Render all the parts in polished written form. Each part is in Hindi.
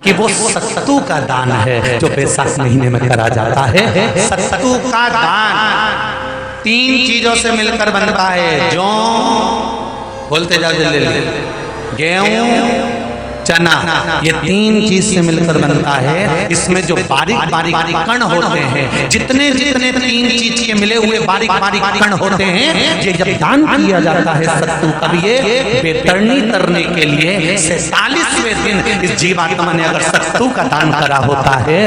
कि वो सत्तू का दान है जो बैसाख महीने में करा जाता है। सत्तू का दान 3 चीजों से मिलकर बनता है। जौ, बोलते जाओ जल्दी, गेहूं, चना, ये 3 चीज से मिलकर बनता है। इसमें जो बारीक बारीक कण होते हैं, जितने जितने 3 चीज के मिले हुए बारीक बारीक कण होते हैं, ये जब दान किया जाता है सत्तू का, ये बेतरनी करने के लिए 47वें दिन इस जीवात्मा ने अगर सत्तू का दान करा होता है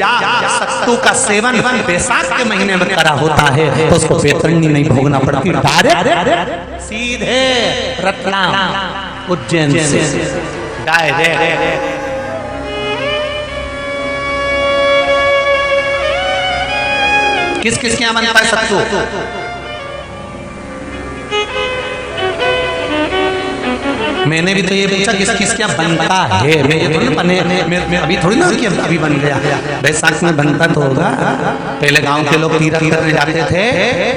या सत्तू का सेवन बैसाख के महीने में करा होता है तो उसको बेतरनी नहीं भोगना पड़ती, डायरेक्ट सीधे रतलाम उज्जैन से डायरेक्ट। किस किस के यहाँ बनता है सत्तू? मैंने भी तो ये पूछा किस किस क्या बनता है। मैं अभी थोड़ी ना कि अभी बन गया, बैसाख में बनता तो होगा। पहले गांव के लोग तीरथ करने जाते थे,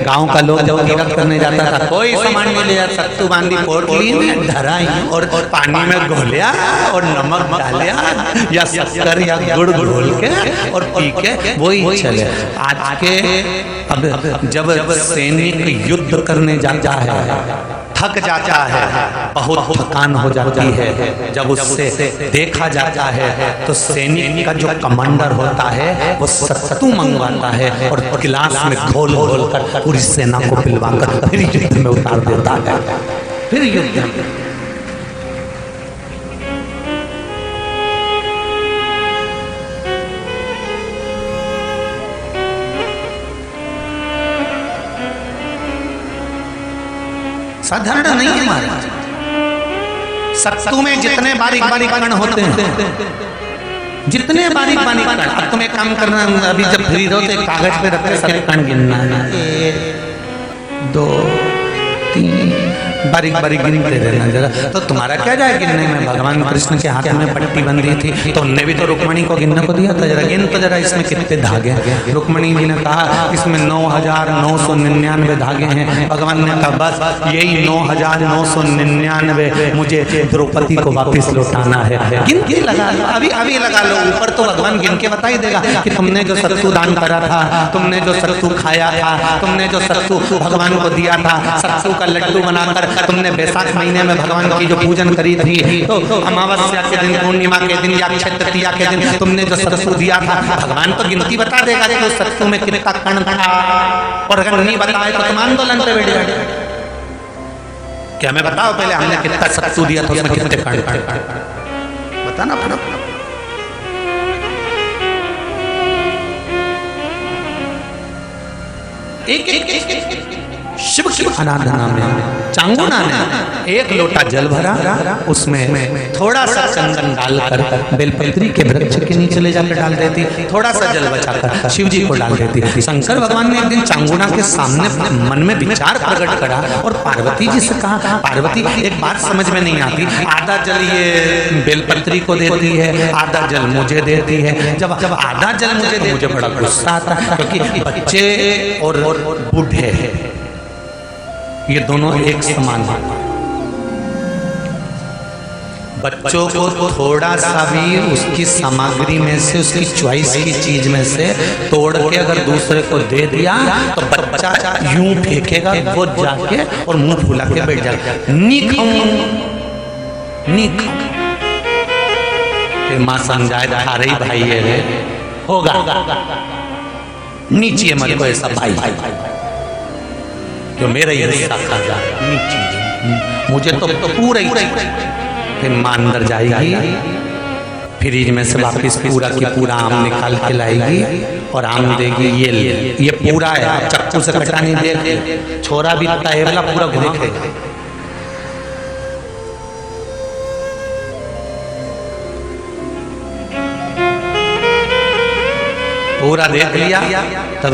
गांव का लोग जब तीरथ करने जाता था कोई सामान नहीं ले जाता, सत्तू बांधी पोटली में धरा और पानी में घोलिया और नमक डालिया या शक्कर या गुड़ घोल के और पी के वही चले। आज के अब जब सैनिक युद्ध करने जाता है, थक जाता है, बहुत थकान हो जाती है, जब उससे देखा जाता है तो सैनिक का जो कमांडर होता है वो सत्तू मंगवाता है और गिलास में घोल घोल कर पूरी सेना को पिलवाकर फिर युद्ध में उतार देता है। फिर युद्ध में साधारण नहीं है महाराज। सत्तू में जितने बारीक बारीक कण होते हैं, जितने बारीक बारीक कण, अब तुम्हें काम करना, अभी जब फ्री हो तो कागज पे रख के सारे कण गिनना, 1 2 3 बारीक बारीक गिनते रहना जरा। तो तुम्हारा क्या जाए गिनने में? भगवान कृष्ण के हाथ में पट्टी बंधी थी तो उनने भी तो रुक्मणी को गिनने को दिया था, जरा गिन तो जरा इसमें कितने धागे हैं। रुक्मणी जी ने कहा इसमें 9999 धागे हैं। भगवान ने कहा बस यही 9999 मुझे द्रौपदी को वापिस लौटाना है। गिन के लगा लो, अभी अभी लगा लो, ऊपर तो भगवान गिन के बता ही देगा कि तुमने जो सत्तू दान करा था, तुमने जो सत्तू खाया था, तुमने जो सत्तू भगवान को दिया था, सत्तू का लड्डू बनाकर तुमने बैसाख महीने में भगवान की जो पूजन करी थी, तो अमावस्या के दिन, पूर्णिमा के दिन या अक्षय तृतीया के दिन तुमने जो सत्तू दिया था, भगवान तो गिनती बता देगा कि उस सत्तू में कितना कण था। और अगर नहीं बताए तो तुम आंदोलन पे बैठ जाओ। क्या मैं बताओ पहले हमने कितना सत्तू दिया था, उसमें कितने कण बताना पड़ा। एक शिव की आराधना में चांगुना ने 1 लोटा जल भरा, उसमें थोड़ा सा चंदन डालकर बेलपत्री के वृक्ष के नीचे ले जाकर डाल देती, थोड़ा सा जल बचाकर शिव जी को डाल देती। शंकर भगवान ने एक दिन चांगुना के सामने मन में विचार प्रकट करा और पार्वती जी से कहा, पार्वती एक बात समझ में नहीं आती, आधा जल ये बेलपत्री को देती है, आधा जल मुझे देती है। जब आधा जल मुझे बड़ा गुस्सा आता है, क्योंकि बच्चे और बूढ़े ये दोनों एक समान हैं। बच्चों को थोड़ा सा भी उसकी सामग्री में से, उसकी चॉइस की चीज में से तोड़ के अगर दूसरे को दे दिया तो बच्चा यूं फेंकेगा, वो जाके और मुंह फुला के बैठ जाएगा, नी खाऊं नी। माँ समझाए था रही भाई है होगा, नीचे मत को ऐसा भाई जो मेरा ही हिस्सा खा जा, मुझे तो पूरा ही। फिर मां अंदर जाएगी, फ्रिज में से वापिस पूरा की पूरा आम निकाल के लाएगी और आम देगी, ये पूरा है, चक्कू से कटा नहीं दे, छोरा भी है वाला पूरा घुमा खाएगा। पूरा देख लिया तब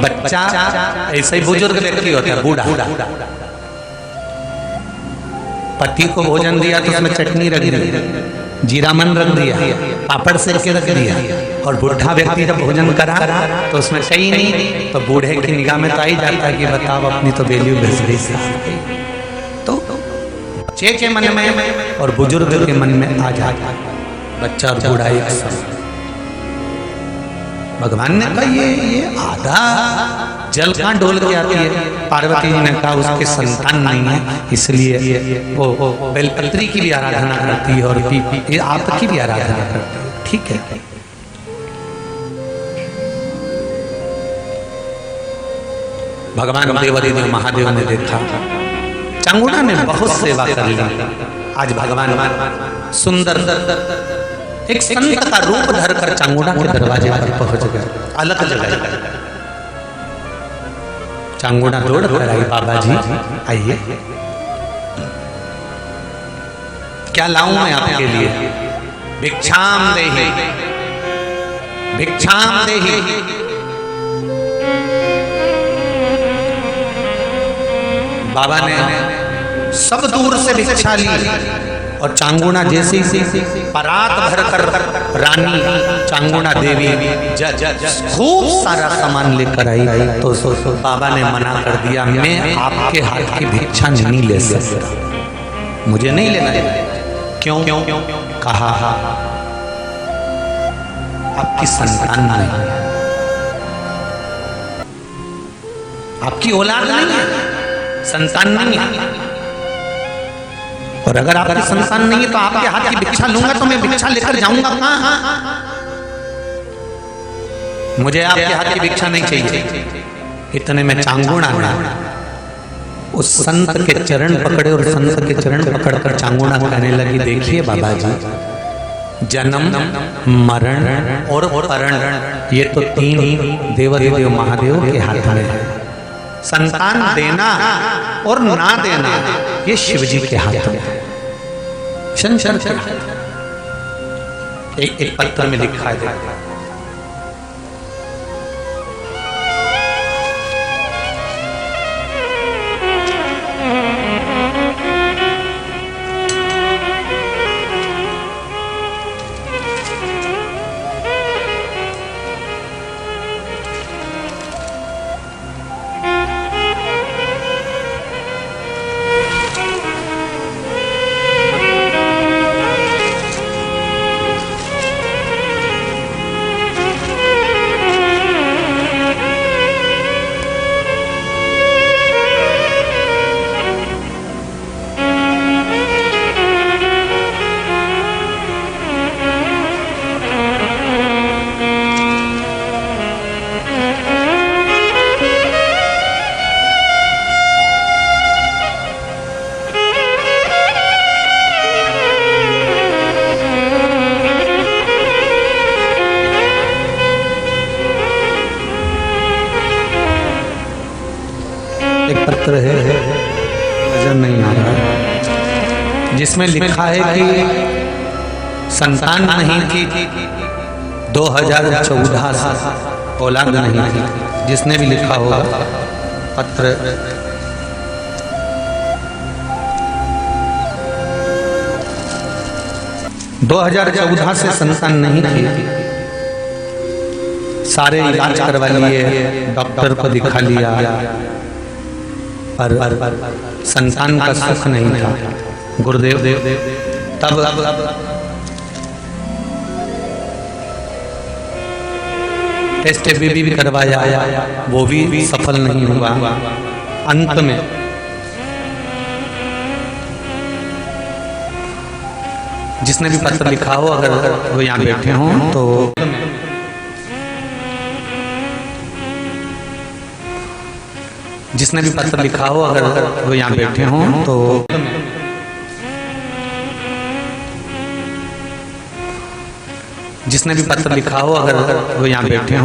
बच्चा ऐसे ही बुजुर्ग व्यक्ति होता है, बूढ़ा, पति को भोजन दिया तो उसमें चटनी रख दी, जीरामन रख दिया, पापड़ सेक के रख दिया, और बूढ़ा व्यक्ति जब भोजन करा तो उसमें सही नहीं, तो बूढ़े की निगाह में तो आ ही जाता है कि बताओ अपनी तो वैल्यू बेच गई। तो बच्चे के मन में और बुजुर्ग के मन में आ जाता है, बच्चा और बूढ़ा एक साथ। भगवान ने कहा ये आधा जल कहाँ डोल के आती है। पार्वती जी ने कहा उसके संतान नहीं है, इसलिए वो बेलपत्री की भी आराधना करती है और आपकी भी आराधना करती है। ठीक है, भगवान देवादिदेव महादेव ने देखा चांगुड़ा ने बहुत सेवा कर ली। आज भगवान सुंदर एक संत का रूप धरकर चांगुड़ा के दरवाजे पर पहुंच गए। अलग जगह चांगुड़ा दौड़ कर आई, बाबा जी आइए, क्या लाऊं मैं आपके लिए? भिक्षाम देहि, भिक्षाम देहि। बाबा ने सब दूर से भिक्षा ली और चांगुड़ा जैसे ही परात भरकर रानी चांगुड़ा देवी खूब सारा सामान लेकर आई तो बाबा ने मना कर दिया, मैं आपके हाथ की भिक्षा नहीं ले सकता, मुझे नहीं लेना है। क्यों? कहा आपकी संतान नहीं, आपकी औलाद नहीं है, संतान नहीं है। और अगर आपकी संतान नहीं है तो आपके हाथ की भिक्षा लूंगा तो मैं भिक्षा लेकर जाऊंगा कहां? मुझे आपके हाथ की भिक्षा नहीं चाहिए। इतने में चांगुड़ा उस संत के चरण पकड़े और संत के चरण पकड़कर चांगुड़ा कहने लगी, देखिए बाबा जी, जन्म मरण और परण ये तो तीन देवादिदेव महादेव के हाथ में है। संतान देना और ना देना ये शिव जी के हाथ में है, शंकर के हाथ। एक पत्र में लिखा है, पत्र है, नजर नहीं आ रहा है, जिसमें लिखा है कि संतान नहीं थी 2014 से, औलाद नहीं थी। जिसने भी लिखा होगा पत्र, दो 2014 से संतान नहीं थी, सारे इलाज करवा लिए, डॉक्टर को दिखा लिया, पर संतान का सुख नहीं था। गुरुदेव तब टेस्ट भी करवाया, वो भी सफल नहीं हुआ। अंत में जिसने भी पत्र लिखा हो, अगर वो यहाँ बैठे हों तो जिसने भी पत्र लिखा हो, अगर वो यहाँ बैठे हों तो जिसने भी पत्र लिखा हो, अगर वो यहाँ बैठे हों